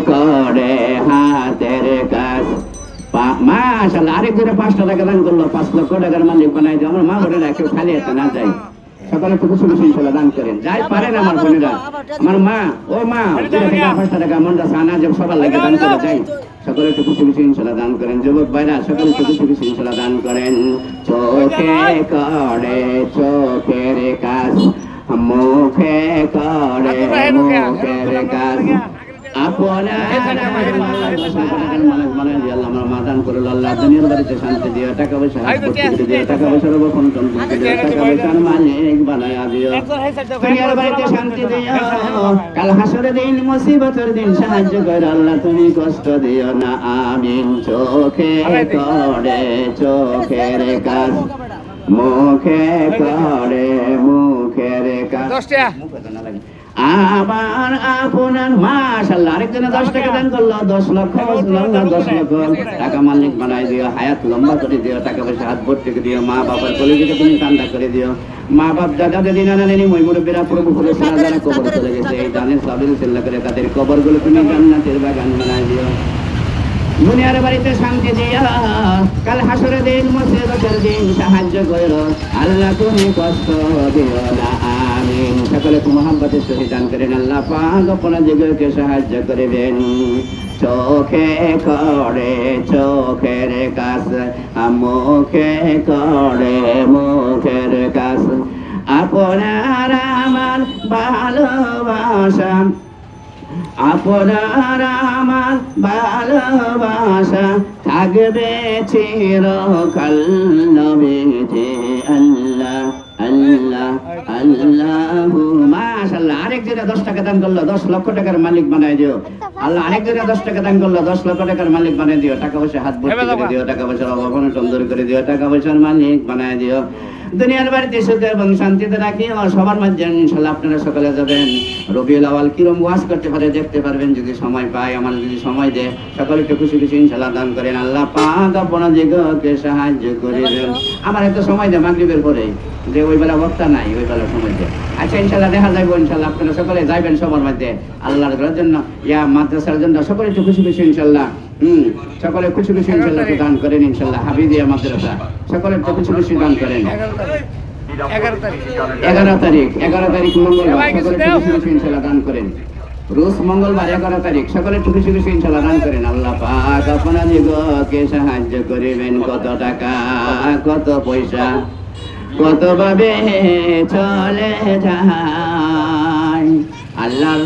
করে হাতের কাজ। মাশাআল্লাহ, আরেকজনে 5টা টাকা দান করলো, 5 লক্ষ টাকার মালিক বানাই দিও। আমার মা বোনেরা কেউ খালি হাতে না যায়, সকালে একটু কিছু কিছু ইনশাল্লাহ দান করেন। যাই পারেন আমার বোনেরা, আমার মা, ও মা 5টা টাকা মনটা সানা যে সবার লাগে দান করে যাই, সকলে একটু কিছু কিছু ইনশাল্লাহ দান করেন। যুবক ভাইরা সকলে একটু কিছু কিছু ইনশাল্লাহ দান করেন। চোখে করে চোখের কাজ, মুখে করে মুখের কাজ, দুনিয়ার বাড়িতে শান্তি দিও, টাকা পয়সা দিও, টাকা পয়সার বন্টন দিও, টাকা পয়সার মালিক বানায়া দিও, দুনিয়ার বাড়িতে শান্তি দিও, কাল হাসরের দিন মুসিবতের দিন সাহায্য করো আল্লাহ, তুমি কষ্ট দিও না, আমিন। চোখে করে চোখের কাজ, মুখে করে মুখের কাজ, আবার আপনার মাশাআল্লাহ আরেকজনে 10 টাকা দান করলো, 10 লক্ষ 10 লক্ষ টাকা মালিক বানাই দিও, হায়াত লম্বা করে দিও, টাকা পয়সা হাত ভর্তি করে দিও, মা বাবার কলিজাকে তুমি ঠান্ডা করে দিও, মা বাপ দাদা দাদি নানা নানি মই মুরব্বিরা প্রভু করে যারা কবর চলে গেছে এই দানের সাবিল সিল্লা করে তাদের কবরগুলো তুমি জান্নাতের বাগান বানাই দিও, দুনিয়ার বাড়িতে শান্তি দিয়া, কাল হাসরের দিন মুসিবতের দিন সাহায্য করো আল্লাহ, তুমি কষ্ট দিও না, আমিন। সকলে মোহাম্মতের সহিত দান করেন, আল্লাহ পাক আপনাদেরকে সাহায্য করবেন। চোখে করে চোখের কাজ, মুখে করে মুখের কাজ, আপনার আমার ভালোবাসা, আপনার আমার ভালোবাসা থাকবে চিরকাল, নবীজি আল্লাহ আল্লাহ আল্লাহু। মাশাআল্লাহ আরেকজনে 10 টাকা দান করলো, 10 লক্ষ টাকার মালিক বানাই দিও আল্লাহ, আরেকজনে 10 টাকা দান করলো, 10 লক্ষ টাকার মালিক বানাই দিও, টাকা পয়সা হাত ভর্তি করে দিও, টাকা পয়সার অভাব সুন্দর করে দিও, টাকা পয়সার মালিক বানাই দিও, দুনিয়ার বাড়িতে সুখ এবং শান্তিতে রাখি। সবার মাঝে ইনশাআল্লাহ আপনারা সকালে যাবেন, রবিউল আউয়াল কিরম ওয়াজ করতে পারে দেখতে পারবেন যদি সময় পায়, আমার যদি সময় দেয়, সকলে একটু খুশি খুশি ইনশাআল্লাহ দান করেন, আল্লাহ পাক আপনাদেরকে সাহায্য করিবেন। আমার এত সময় দেয় মাগরিবের পরে, যে ওই বেলা বক্তা নাই, ওই বেলা সময় দেয়। আচ্ছা ইনশাআল্লাহ দেখা যাইব, ইনশাআল্লাহ আপনারা সকলে যাইবেন সবার মধ্যে আল্লাহর ঘরের জন্য, ইয়া মাদ্রাসার জন্য, সকলে একটু খুশি খুশি ইনশাআল্লাহ সকলে খুশি খুশি ইনশাআল্লাহ দান করেন, ইনশাআল্লাহ হাফিজিয়া মাদ্রাসা সকলে একটু খুশি খুশি দান করেন। 11 তারিখ মঙ্গলবার, সকলে খুশি খুশি ইনশাআল্লাহ দান করেন। রোজ মঙ্গলবার 11 তারিখ, সকলে খুশি খুশি ইনশাআল্লাহ দান করেন। আল্লাহ পাক আপনাদেরকে সাহায্য করিবেন। কত টাকা কত পয়সা কত ভাবে চলে যায় আল্লাহর